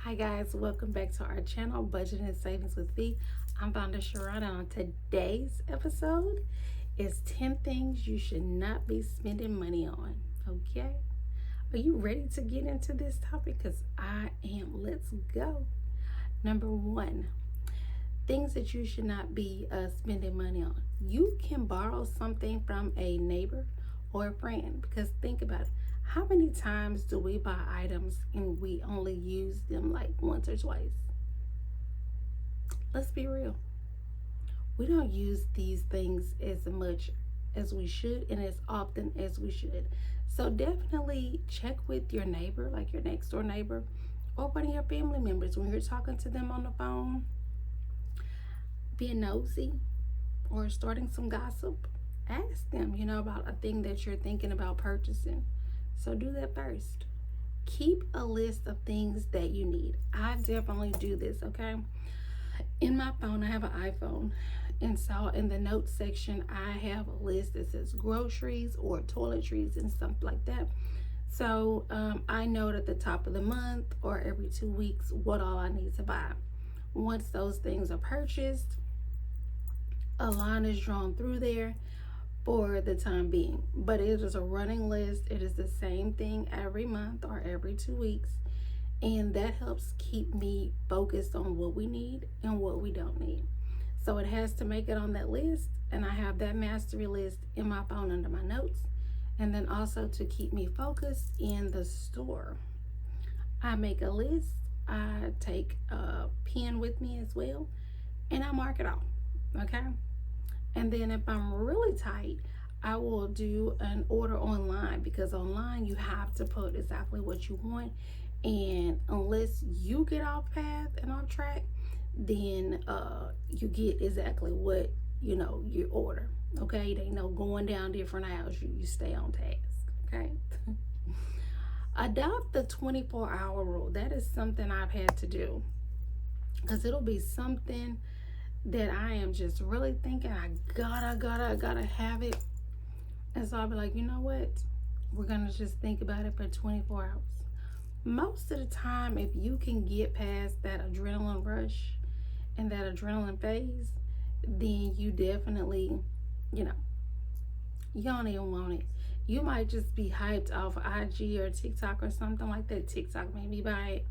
Hi guys, welcome back to our channel, Budget and Savings with V. I'm Vonda Shourn, and on today's episode is 10 things you should not be spending money on. Okay? Are you ready to get into this topic? Because I am. Let's go. Number one, things that you should not be spending money on. You can borrow something from a neighbor or a friend, because think about it. How many times do we buy items and we only use them like once or twice? Let's be real. We don't use these things as much as we should and as often as we should. So definitely check with your neighbor, like your next door neighbor, or one of your family members when you're talking to them on the phone, being nosy or starting some gossip. Ask them, about a thing that you're thinking about purchasing. So do that first. Keep a list of things that you need. I definitely do this, okay? In my phone, I have an iPhone. And so in the notes section, I have a list that says groceries or toiletries and stuff like that. So I note at the top of the month or every 2 weeks what all I need to buy. Once those things are purchased, a line is drawn through there for the time being, but it is a running list. It is the same thing every month or every 2 weeks, and that helps keep me focused on what we need and what we don't need. So it has to make it on that list, and I have that mastery list in my phone under my notes. And then also to keep me focused in the store, I make a list. I take a pen with me as well, and I mark it off. Okay. And then if I'm really tight, I will do an order online, because online you have to put exactly what you want. And unless you get off path and off track, then you get exactly what you order. Okay, it ain't no going down different aisles. You stay on task. Okay. Adopt the 24-hour rule. That is something I've had to do, because it'll be something that I am just really thinking I gotta have it. And so I'll be like, you know what? We're gonna just think about it for 24 hours. Most of the time, if you can get past that adrenaline rush and that adrenaline phase, then you definitely, you don't even want it. You might just be hyped off IG or TikTok or something like that. TikTok made me buy it.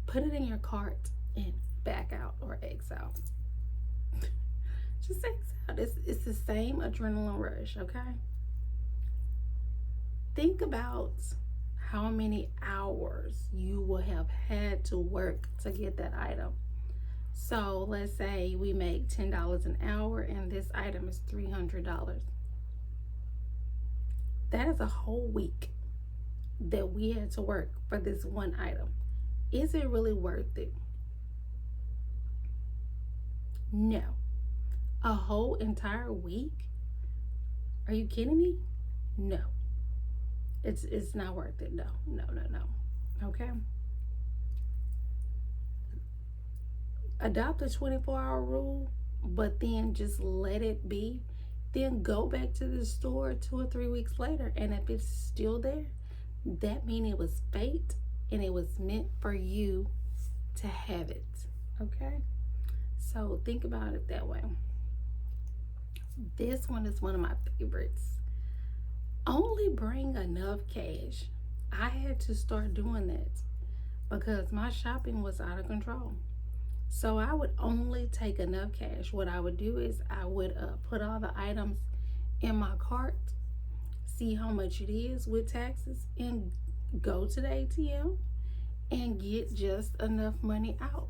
Put it in your cart and back out or X out. Just X out. It's the same adrenaline rush, okay? Think about how many hours you will have had to work to get that item. So let's say we make $10 an hour and this item is $300. That is a whole week that we had to work for this one item. Is it really worth it? No. A whole entire week? Are you kidding me? No. It's not worth it. No. Okay? Adopt a 24-hour rule, but then just let it be. Then go back to the store 2 or 3 weeks later, and if it's still there, that means it was fate and it was meant for you to have it. Okay? So think about it that way. This one is one of my favorites. Only bring enough cash. I had to start doing that because my shopping was out of control. So I would only take enough cash. What I would do is I would put all the items in my cart, see how much it is with taxes, and go to the ATM and get just enough money out.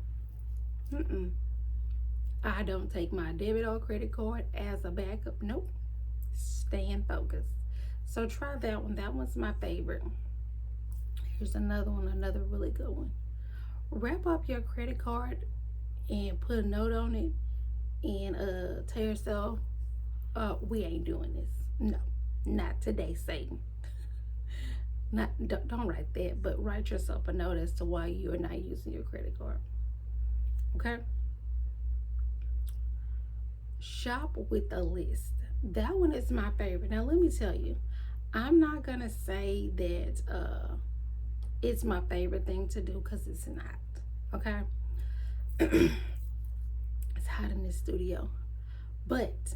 I don't take my debit or credit card as a backup. Nope. Staying focused. So try that one. That one's my favorite. Here's another one, another really good one. Wrap up your credit card and put a note on it and tell yourself, we ain't doing this. No, not today, Satan. Don't write that, but write yourself a note as to why you are not using your credit card. Okay? Shop with a list. That one is my favorite. Now let me tell you, I'm not gonna say that it's my favorite thing to do because it's not. Okay? It's hot in this studio. But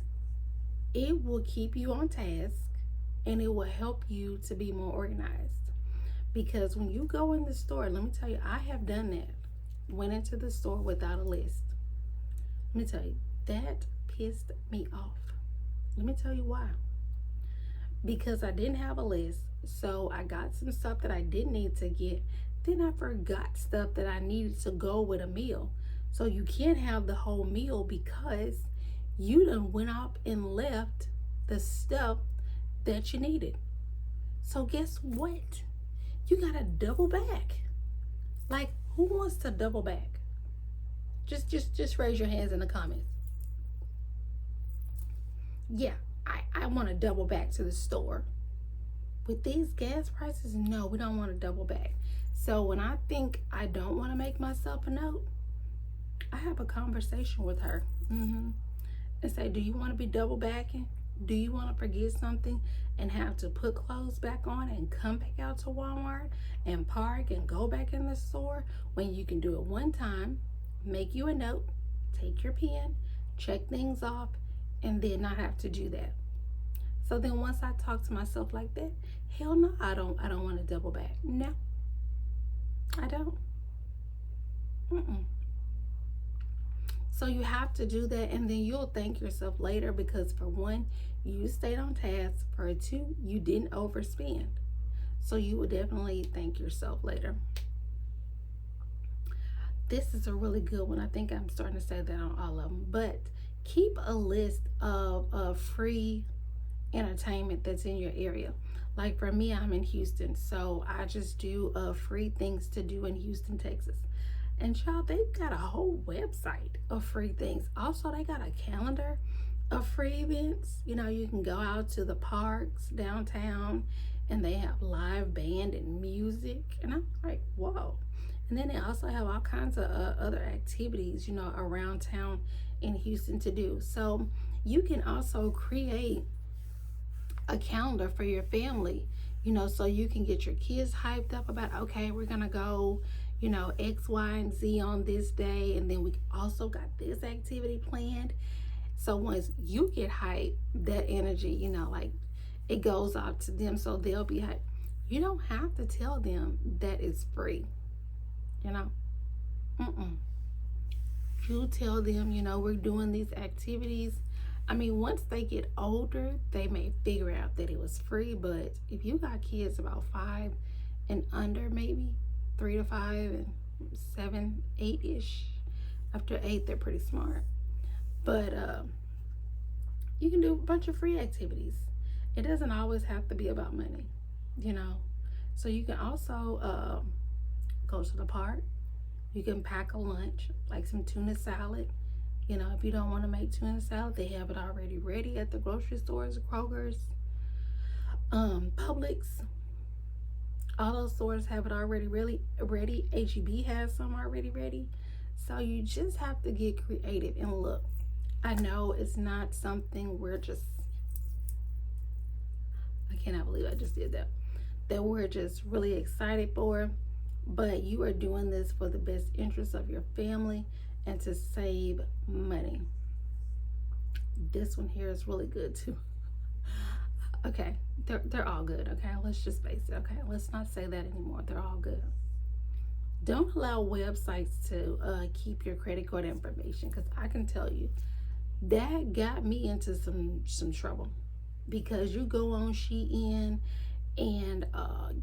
it will keep you on task and it will help you to be more organized. Because when you go in the store, let me tell you, I have done that. Went into the store without a list. Let me tell you, that pissed me off. Let me tell you why. Because I didn't have a list, so I got some stuff that I didn't need to get. Then I forgot stuff that I needed to go with a meal. So you can't have the whole meal because you done went off and left the stuff that you needed. So guess what? You gotta double back. Like, who wants to double back? Just raise your hands in the comments. Yeah, I want to double back to the store. With these gas prices, no, we don't want to double back. So when I think I don't want to make myself a note, I have a conversation with her and say, do you want to be double backing? Do you want to forget something and have to put clothes back on and come back out to Walmart and park and go back in the store when you can do it one time, make you a note, take your pen, check things off, and then not have to do that? So then once I talk to myself like that, hell no, I don't want to double back. No, I don't. So you have to do that, and then you'll thank yourself later because for one, you stayed on task. For two, you didn't overspend. So you will definitely thank yourself later. This is a really good one. I think I'm starting to say that on all of them. But keep a list of free entertainment that's in your area. Like for me, I'm in Houston, so I just do free things to do in Houston, Texas. And y'all, they've got a whole website of free things. Also, they got a calendar of free events. You know, you can go out to the parks downtown and they have live band and music. And I'm like, whoa. And then they also have all kinds of other activities, you know, around town in Houston to do. So you can also create a calendar for your family, you know, so you can get your kids hyped up about, okay, we're going to go, you know, X, Y, and Z on this day. And then we also got this activity planned. So once you get hyped, that energy, you know, like it goes out to them so they'll be hyped. You don't have to tell them that it's free, you know. You tell them, you know, we're doing these activities. I mean, once they get older, they may figure out that it was free. But if you got kids about 5 and under, maybe 3 to 5 and 7, 8-ish. After 8, they're pretty smart. But you can do a bunch of free activities. It doesn't always have to be about money, you know. So you can also go to the park. You can pack a lunch, like some tuna salad. You know, if you don't want to make tuna salad, they have it already ready at the grocery stores, Kroger's, Publix. All those stores have it already ready. HEB has some already ready. So you just have to get creative. And look, I know it's not something we're just, I cannot believe I just did that we're just really excited for. But you are doing this for the best interest of your family and to save money. This one here is really good too. Okay, they're all good. Okay, let's just face it. Okay, let's not say that anymore. They're all good. Don't allow websites to keep your credit card information, because I can tell you that got me into some trouble. Because you go on Shein and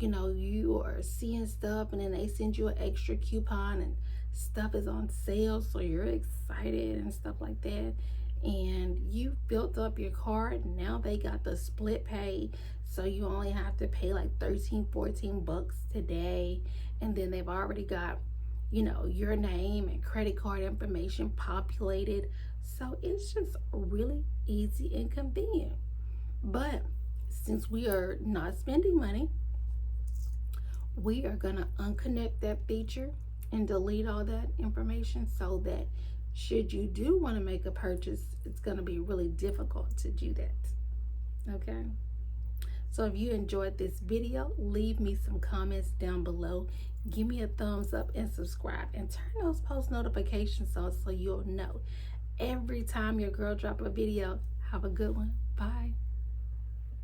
you know, you are seeing stuff and then they send you an extra coupon and stuff is on sale, so you're excited and stuff like that, and you built up your card and now they got the split pay, so you only have to pay like 13-14 bucks today, and then they've already got, you know, your name and credit card information populated. So it's just really easy and convenient. But since we are not spending money, we are going to unconnect that feature and delete all that information, so that should you do want to make a purchase, it's going to be really difficult to do that. Okay, So if you enjoyed this video, leave me some comments down below. Give me a thumbs up and subscribe, and turn those post notifications on so you'll know every time your girl drop a video. Have a good one. Bye.